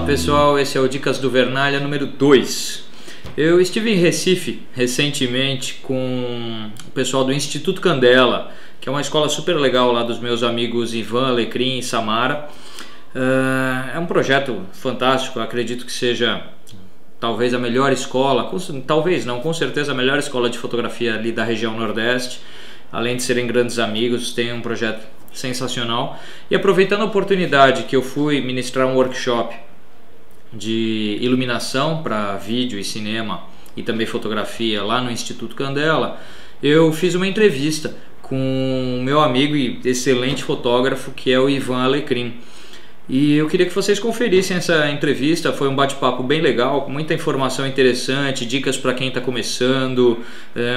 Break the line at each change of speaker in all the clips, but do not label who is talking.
pessoal, esse é o Dicas do Vernalha número 2. Eu estive em Recife recentemente com o pessoal do Instituto Candela, que é uma escola super legal lá dos meus amigos Ivan, Alecrim e Samara. É um projeto fantástico, eu acredito que seja talvez a melhor escola, talvez não, com certeza a melhor escola de fotografia ali da região Nordeste. Além de serem grandes amigos, tem um projeto sensacional. E aproveitando a oportunidade que eu fui ministrar um workshop de iluminação para vídeo e cinema e também fotografia lá no Instituto Candela, eu fiz uma entrevista com o meu amigo e excelente fotógrafo que é o Ivan Alecrim. E eu queria que vocês conferissem essa entrevista. Foi um bate-papo bem legal, com muita informação interessante, dicas para quem está começando,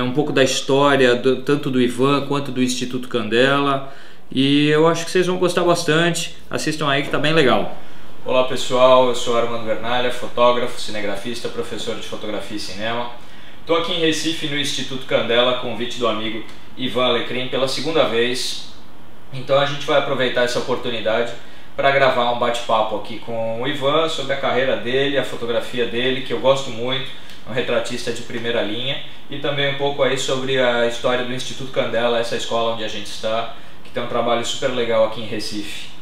um pouco da história tanto do Ivan quanto do Instituto Candela. E eu acho que vocês vão gostar bastante. Assistam aí que está bem legal. Olá pessoal, eu sou Armando Vernalha, fotógrafo, cinegrafista, professor de fotografia e cinema. Estou aqui em Recife no Instituto Candela, convite do amigo Ivan Alecrim pela segunda vez. Então a gente vai aproveitar essa oportunidade para gravar um bate-papo aqui com o Ivan sobre a carreira dele, a fotografia dele, que eu gosto muito, um retratista de primeira linha, e também um pouco aí sobre a história do Instituto Candela, essa escola onde a gente está, que tem um trabalho super legal aqui em Recife.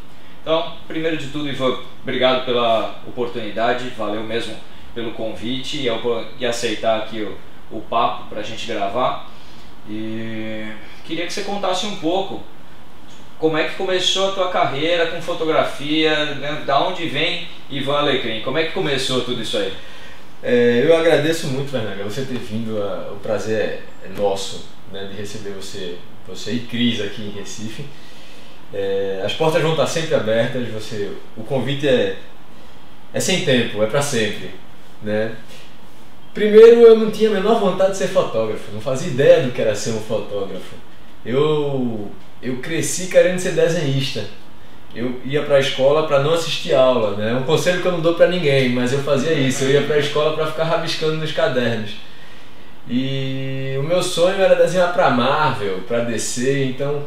Então, primeiro de tudo, Ivan, obrigado pela oportunidade, valeu mesmo pelo convite e aceitar aqui o papo para a gente gravar. E queria que você contasse um pouco como é que começou a tua carreira com fotografia, né? Da onde vem Ivan Alecrim? Como é que começou tudo isso aí?
Eu agradeço muito, Vernalha, você ter vindo, o prazer é nosso, né, de receber você e Cris aqui em Recife. As portas vão estar sempre abertas, o convite é sem tempo, é para sempre, né? Primeiro, eu não tinha a menor vontade de ser fotógrafo, não fazia ideia do que era ser um fotógrafo. Eu cresci querendo ser desenhista. Eu ia para a escola para não assistir aula, né? É um conselho que eu não dou para ninguém, mas eu fazia isso. Eu ia para a escola para ficar rabiscando nos cadernos. E o meu sonho era desenhar para Marvel, para DC, então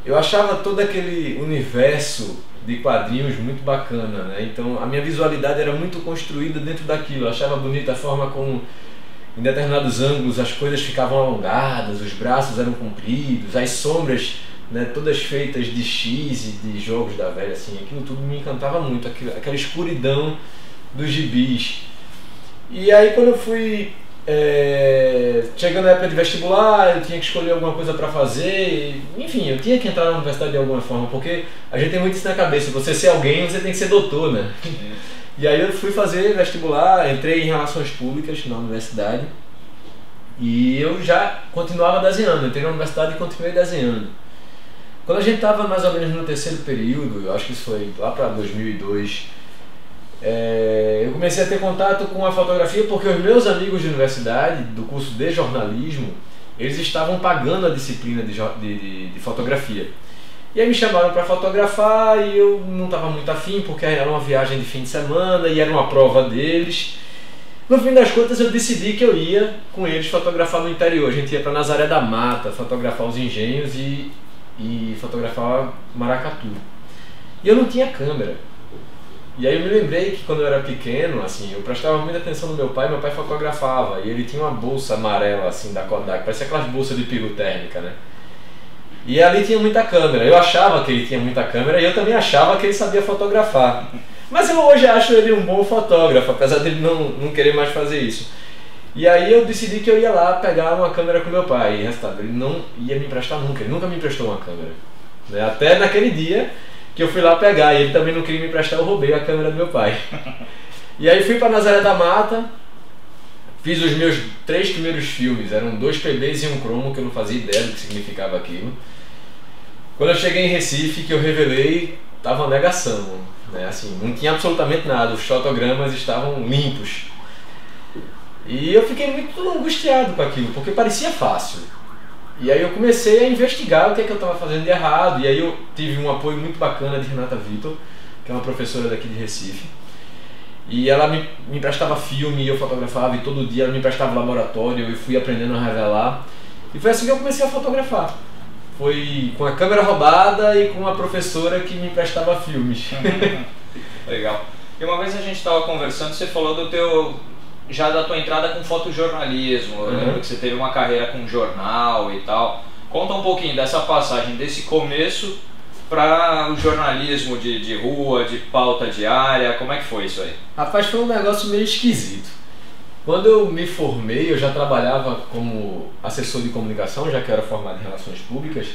eu achava todo aquele universo de quadrinhos muito bacana, né? Então a minha visualidade era muito construída dentro daquilo. Eu achava bonita a forma como em determinados ângulos as coisas ficavam alongadas, os braços eram compridos, as sombras, né, todas feitas de X e de jogos da velha, assim, aquilo tudo me encantava muito, aquela escuridão dos gibis. E aí quando eu fui chegando na época de vestibular, eu tinha que escolher alguma coisa para fazer, enfim, eu tinha que entrar na universidade de alguma forma, porque a gente tem muito isso na cabeça, você ser alguém, você tem que ser doutor, né? E aí eu fui fazer vestibular, entrei em relações públicas na universidade e eu já continuava desenhando, entrei na universidade e continuei desenhando. Quando a gente estava mais ou menos no terceiro período, eu acho que isso foi lá para 2002, eu comecei a ter contato com a fotografia porque os meus amigos de universidade, do curso de jornalismo, eles estavam pagando a disciplina de fotografia. E aí me chamaram para fotografar e eu não estava muito afim porque era uma viagem de fim de semana e era uma prova deles. No fim das contas eu decidi que eu ia com eles fotografar no interior. A gente ia para Nazaré da Mata, fotografar os engenhos e fotografar Maracatu. E eu não tinha câmera. E aí eu me lembrei que quando eu era pequeno, assim, eu prestava muita atenção no meu pai fotografava, e ele tinha uma bolsa amarela, assim, da Kodak, parecia aquelas bolsas de pirotérmica, né? E ali tinha muita câmera, eu achava que ele tinha muita câmera e eu também achava que ele sabia fotografar. Mas eu hoje acho ele um bom fotógrafo, apesar dele não querer mais fazer isso. E aí eu decidi que eu ia lá pegar uma câmera com meu pai, e resultado, ele não ia me emprestar nunca, ele nunca me emprestou uma câmera, né? Até naquele dia que eu fui lá pegar e ele também não queria me emprestar, eu roubei a câmera do meu pai. E aí fui para Nazaré da Mata, fiz os meus 3 primeiros filmes, eram 2 PBs e um cromo, que eu não fazia ideia do que significava aquilo. Quando eu cheguei em Recife, que eu revelei, estava uma negação, né? Assim, não tinha absolutamente nada, os fotogramas estavam limpos. E eu fiquei muito angustiado com aquilo, porque parecia fácil. E aí eu comecei a investigar o que é que eu estava fazendo de errado, e aí eu tive um apoio muito bacana de Renata Vitor, que é uma professora daqui de Recife. E ela me emprestava filme, eu fotografava, e todo dia ela me emprestava laboratório, eu fui aprendendo a revelar. E foi assim que eu comecei a fotografar. Foi com a câmera roubada e com uma professora que me emprestava filmes.
Legal. E uma vez a gente estava conversando, você falou já da tua entrada com fotojornalismo. Eu lembro que você teve uma carreira com jornal e tal. Conta um pouquinho dessa passagem, desse começo para o jornalismo de rua, de pauta diária. Como é que foi isso aí?
Rapaz, foi um negócio meio esquisito. Quando eu me formei, eu já trabalhava como assessor de comunicação, já que eu era formado em relações públicas.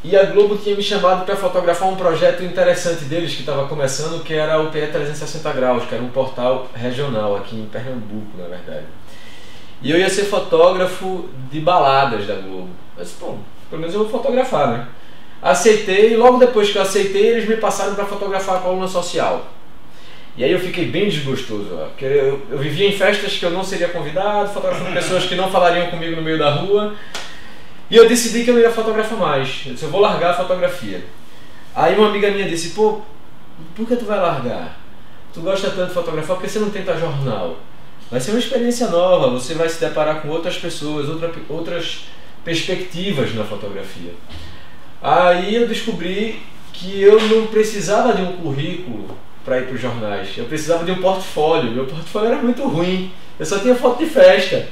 E a Globo tinha me chamado para fotografar um projeto interessante deles que estava começando, que era o PE 360 Graus, que era um portal regional aqui em Pernambuco, na verdade. E eu ia ser fotógrafo de baladas da Globo. Eu disse, pelo menos eu vou fotografar, né? Aceitei, e logo depois que eu aceitei, eles me passaram para fotografar a coluna social. E aí eu fiquei bem desgostoso, porque eu vivia em festas que eu não seria convidado, fotografando pessoas que não falariam comigo no meio da rua. E eu decidi que eu não ia fotografar mais. Eu disse, eu vou largar a fotografia. Aí uma amiga minha disse, por que tu vai largar? Tu gosta tanto de fotografar, por que você não tenta jornal? Vai ser uma experiência nova, você vai se deparar com outras pessoas, outras perspectivas na fotografia. Aí eu descobri que eu não precisava de um currículo para ir para os jornais. Eu precisava de um portfólio. Meu portfólio era muito ruim. Eu só tinha foto de festa.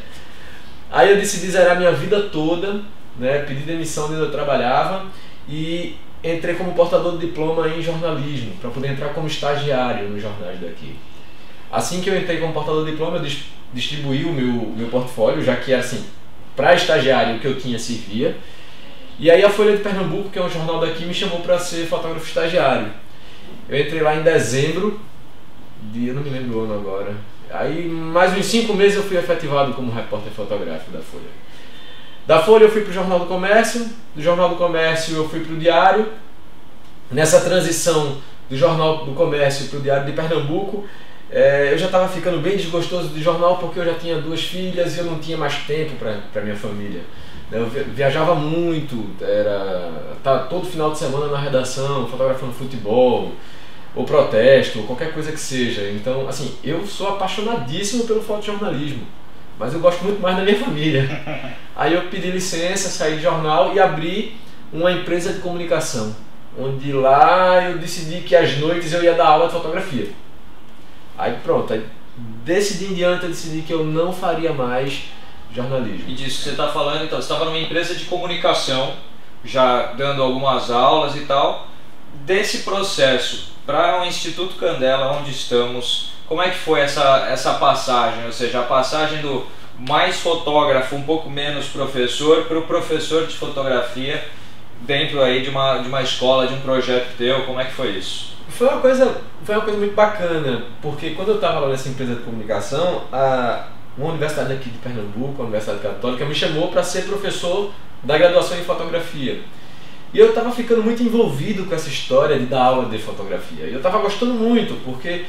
Aí eu decidi zerar minha vida toda, né, pedi demissão de onde eu trabalhava e entrei como portador de diploma em jornalismo, para poder entrar como estagiário nos jornais daqui. Assim que eu entrei como portador de diploma, eu distribuí o meu portfólio, já que era assim, para estagiário o que eu tinha servia. E aí a Folha de Pernambuco, que é um jornal daqui, me chamou para ser fotógrafo estagiário. Eu entrei lá em dezembro, eu não me lembro do ano agora. Aí mais uns 5 meses eu fui efetivado como repórter fotográfico da Folha. Da Folha eu fui para o Jornal do Comércio, do Jornal do Comércio eu fui para o Diário. Nessa transição do Jornal do Comércio para o Diário de Pernambuco, eu já estava ficando bem desgostoso de jornal porque eu já tinha 2 filhas e eu não tinha mais tempo para minha família. Eu viajava muito, todo final de semana na redação, fotografando futebol, ou protesto, ou qualquer coisa que seja. Então, assim, eu sou apaixonadíssimo pelo fotojornalismo, mas eu gosto muito mais da minha família. Aí eu pedi licença, saí de jornal e abri uma empresa de comunicação, onde lá eu decidi que às noites eu ia dar aula de fotografia. Aí pronto, desse dia em diante eu decidi que eu não faria mais jornalismo.
E disso que você está falando, então, você estava numa empresa de comunicação, já dando algumas aulas e tal. Desse processo para o Instituto Candela, onde estamos, como é que foi essa passagem? Ou seja, a passagem do mais fotógrafo, um pouco menos professor, para o professor de fotografia dentro aí de uma escola, de um projeto teu, como é que foi isso?
Foi uma coisa muito bacana, porque quando eu estava lá nessa empresa de comunicação, uma universidade aqui de Pernambuco, a Universidade Católica, me chamou para ser professor da graduação em fotografia. E eu estava ficando muito envolvido com essa história de dar aula de fotografia. E eu estava gostando muito, porque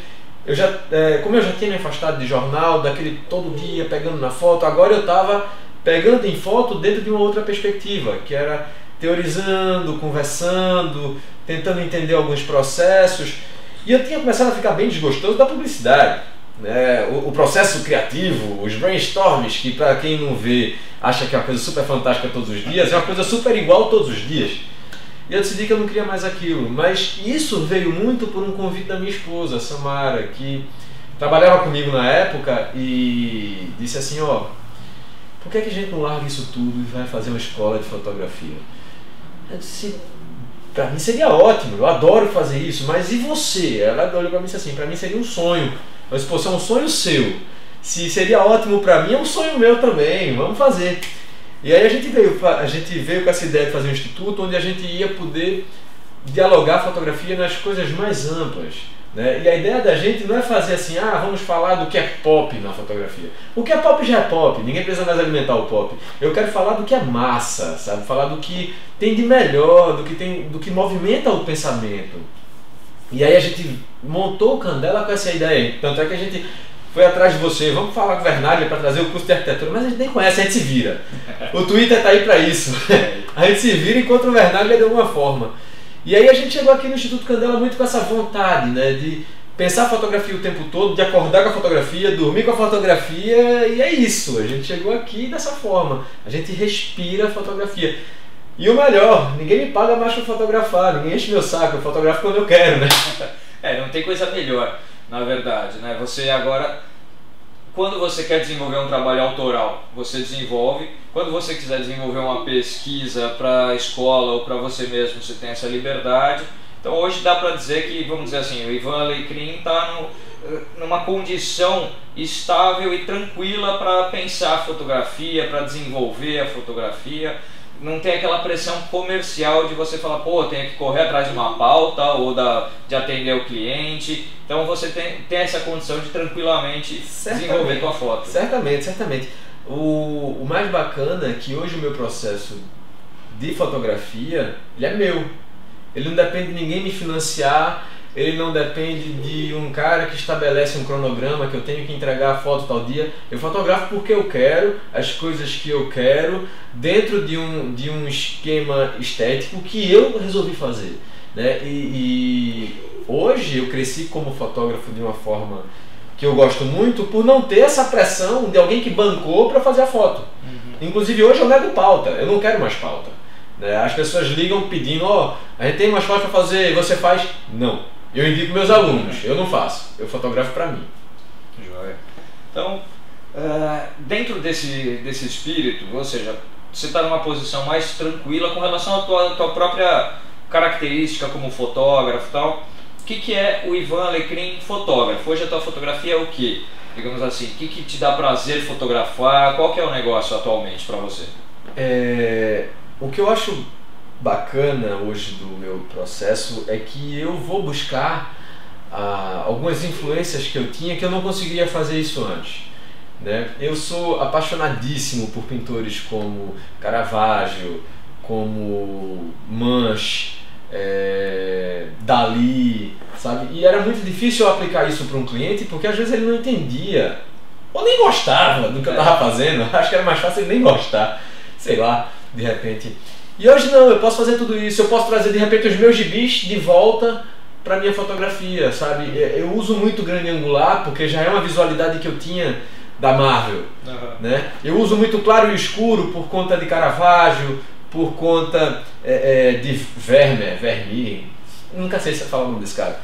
como eu já tinha me afastado de jornal, daquele todo dia pegando na foto, agora eu estava pegando em foto dentro de uma outra perspectiva, que era teorizando, conversando, tentando entender alguns processos. E eu tinha começado a ficar bem desgostoso da publicidade. O processo criativo, os brainstorms, que para quem não vê acha que é uma coisa super fantástica todos os dias, é uma coisa super igual todos os dias. E eu decidi que eu não queria mais aquilo, mas isso veio muito por um convite da minha esposa, Samara, que trabalhava comigo na época e disse assim, por que a gente não larga isso tudo e vai fazer uma escola de fotografia? Eu disse, pra mim seria ótimo, eu adoro fazer isso, mas e você? Ela olhou pra mim e disse assim, pra mim seria um sonho. Eu disse, pô, se é um sonho seu, se seria ótimo pra mim, é um sonho meu também, vamos fazer. E aí a gente veio com essa ideia de fazer um instituto onde a gente ia poder dialogar fotografia nas coisas mais amplas, né? E a ideia da gente não é fazer assim, vamos falar do que é pop na fotografia. O que é pop já é pop, ninguém precisa mais alimentar o pop. Eu quero falar do que é massa, sabe? Falar do que tem de melhor, do que movimenta o pensamento. E aí a gente montou o Candela com essa ideia. Tanto é que a gente foi atrás de você, vamos falar com o Vernalha para trazer o curso de arquitetura, mas a gente nem conhece, a gente se vira. O Twitter está aí para isso. A gente se vira e encontra o Vernalha de alguma forma. E aí a gente chegou aqui no Instituto Candela muito com essa vontade, né, de pensar a fotografia o tempo todo, de acordar com a fotografia, dormir com a fotografia, e é isso. A gente chegou aqui dessa forma. A gente respira a fotografia. E o melhor, ninguém me paga mais para fotografar, ninguém enche meu saco, eu fotografo quando eu quero, né?
Não tem coisa melhor. na verdade, né? Você agora, quando você quer desenvolver um trabalho autoral, você desenvolve. Quando você quiser desenvolver uma pesquisa para a escola ou para você mesmo, você tem essa liberdade. Então hoje dá para dizer que, vamos dizer assim, o Ivan Alecrim está numa condição estável e tranquila para pensar a fotografia, para desenvolver a fotografia. Não tem aquela pressão comercial de você falar, pô, tenho que correr atrás de uma pauta ou de atender o cliente. Então você tem essa condição de tranquilamente desenvolver tua foto.
Certamente, certamente. O mais bacana é que hoje o meu processo de fotografia, ele é meu. Ele não depende de ninguém me financiar, ele não depende de um cara que estabelece um cronograma que eu tenho que entregar a foto tal dia. Eu fotografo porque eu quero, as coisas que eu quero, dentro de um esquema estético que eu resolvi fazer, né? E hoje eu cresci como fotógrafo de uma forma que eu gosto muito por não ter essa pressão de alguém que bancou para fazer a foto. Inclusive hoje eu nego pauta, eu não quero mais pauta. As pessoas ligam pedindo, ó, a gente tem umas fotos para fazer, você faz? Não. Eu indico meus alunos, eu não faço, eu fotografo para mim.
Joia. Então, dentro desse espírito, ou seja, você está numa posição mais tranquila com relação à tua própria característica como fotógrafo e tal. O que é o Ivan Alecrim fotógrafo? Hoje a tua fotografia é o que? Digamos assim, o que te dá prazer fotografar? Qual que é o negócio atualmente para você?
O que eu acho bacana hoje do meu processo é que eu vou buscar algumas influências que eu tinha que eu não conseguiria fazer isso antes, né? Eu sou apaixonadíssimo por pintores como Caravaggio, como Munch, Dalí, sabe? E era muito difícil eu aplicar isso para um cliente porque às vezes ele não entendia ou nem gostava do que eu estava fazendo. Acho que era mais fácil ele nem gostar, sei lá, de repente. E hoje não, eu posso fazer tudo isso, eu posso trazer de repente os meus gibis de volta para minha fotografia, sabe? Eu uso muito grande angular porque já é uma visualidade que eu tinha da Marvel, né? Eu uso muito claro e escuro por conta de Caravaggio, por conta de Vermeer, nunca sei se fala o nome desse cara.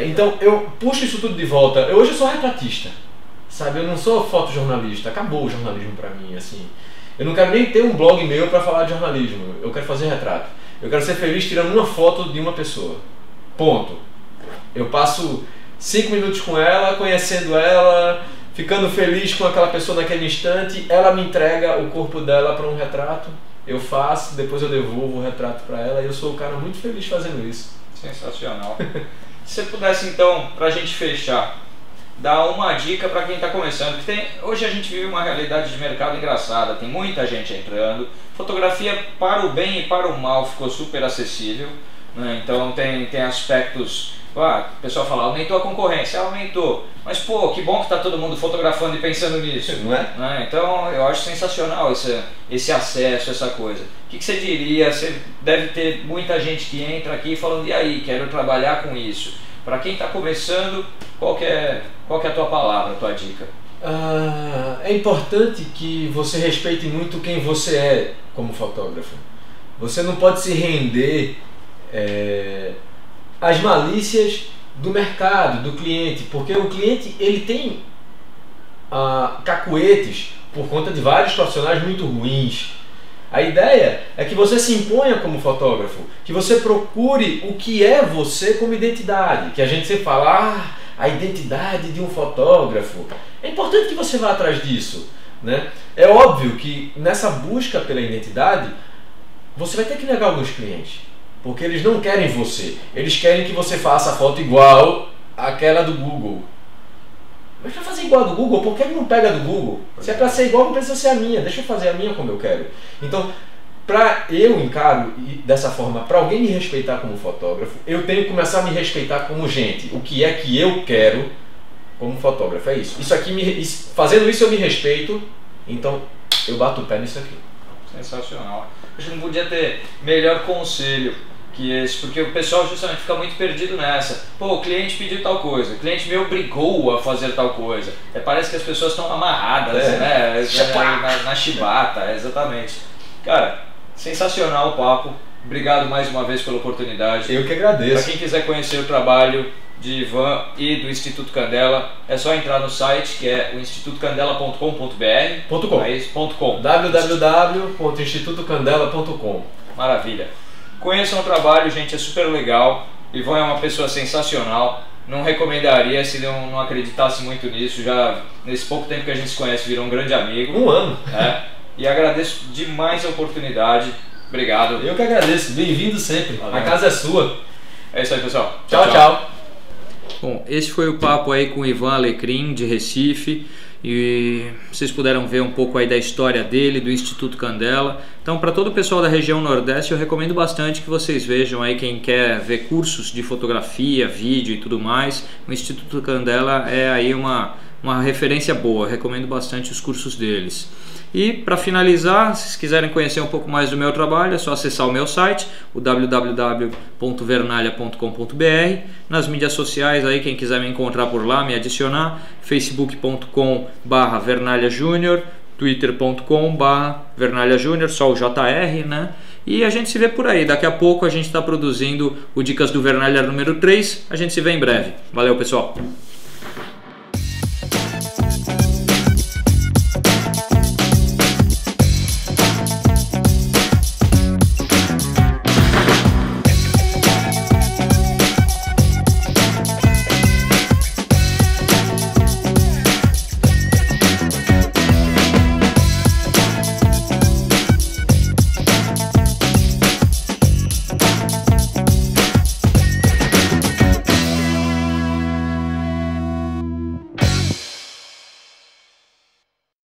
Então eu puxo isso tudo de volta. Hoje eu sou retratista, sabe? Eu não sou fotojornalista, acabou o jornalismo para mim, assim. Eu não quero nem ter um blog meu para falar de jornalismo, eu quero fazer retrato. Eu quero ser feliz tirando uma foto de uma pessoa, ponto. Eu passo 5 minutos com ela, conhecendo ela, ficando feliz com aquela pessoa naquele instante, ela me entrega o corpo dela para um retrato, eu faço, depois eu devolvo o retrato para ela e eu sou um cara muito feliz fazendo isso.
Sensacional. Se você pudesse então, para a gente fechar, dar uma dica para quem está começando, que hoje a gente vive uma realidade de mercado engraçada, tem muita gente entrando, fotografia para o bem e para o mal ficou super acessível, né? Então tem aspectos, o pessoal fala, aumentou a concorrência, aumentou, mas pô, que bom que está todo mundo fotografando e pensando nisso,
não é?
Né? Então eu acho sensacional esse acesso, essa coisa. O que você diria? Você deve ter muita gente que entra aqui falando, e aí, quero trabalhar com isso. Para quem está começando, qual que é a tua palavra, a tua dica?
É importante que você respeite muito quem você é como fotógrafo. Você não pode se render às malícias do mercado, do cliente, porque o cliente ele tem cacuetes por conta de vários profissionais muito ruins. A ideia é que você se imponha como fotógrafo, que você procure o que é você como identidade, que a gente sempre fala, a identidade de um fotógrafo. É importante que você vá atrás disso, né? É óbvio que nessa busca pela identidade, você vai ter que negar alguns clientes, porque eles não querem você, eles querem que você faça a foto igual àquela do Google. Mas para fazer igual a do Google, por que ele não pega do Google? Se é para ser igual, não precisa ser a minha, deixa eu fazer a minha como eu quero. Então, eu encaro dessa forma, para alguém me respeitar como fotógrafo, eu tenho que começar a me respeitar como gente. O que é que eu quero como fotógrafo? É isso. Fazendo isso eu me respeito, então eu bato o pé nisso aqui.
Sensacional. Acho que não podia ter melhor conselho que esse, porque o pessoal justamente fica muito perdido nessa. Pô, o cliente pediu tal coisa, o cliente me obrigou a fazer tal coisa. Parece que as pessoas estão amarradas, né? Na chibata, exatamente. Cara, sensacional o papo. obrigado mais uma vez pela oportunidade.
Eu que agradeço.
Para quem quiser conhecer o trabalho de Ivan e do Instituto Candela, é só entrar no site, que é o institutocandela.com.br.
www.institutocandela.com.
Maravilha. Conheçam o trabalho, gente, é super legal. Ivan é uma pessoa sensacional. Não recomendaria se não acreditasse muito nisso. Já nesse pouco tempo que a gente se conhece, virou um grande amigo.
Um ano.
E agradeço demais a oportunidade. Obrigado.
Eu que agradeço. Bem-vindo sempre.
Valeu.
A casa é sua.
É isso aí, pessoal.
Tchau, tchau.
Bom, esse foi o papo aí com o Ivan Alecrim, de Recife, e vocês puderam ver um pouco aí da história dele, do Instituto Candela. Então, para todo o pessoal da região Nordeste, eu recomendo bastante que vocês vejam aí, quem quer ver cursos de fotografia, vídeo e tudo mais, o Instituto Candela é aí uma referência boa, eu recomendo bastante os cursos deles. E para finalizar, se vocês quiserem conhecer um pouco mais do meu trabalho, é só acessar o meu site, o www.vernalha.com.br. Nas mídias sociais, aí quem quiser me encontrar por lá, me adicionar, facebook.com/vernalhajunior, twitter.com/vernalhajunior, só o JR, né? E a gente se vê por aí. Daqui a pouco a gente está produzindo o Dicas do Vernalha número 3. A gente se vê em breve. Valeu, pessoal!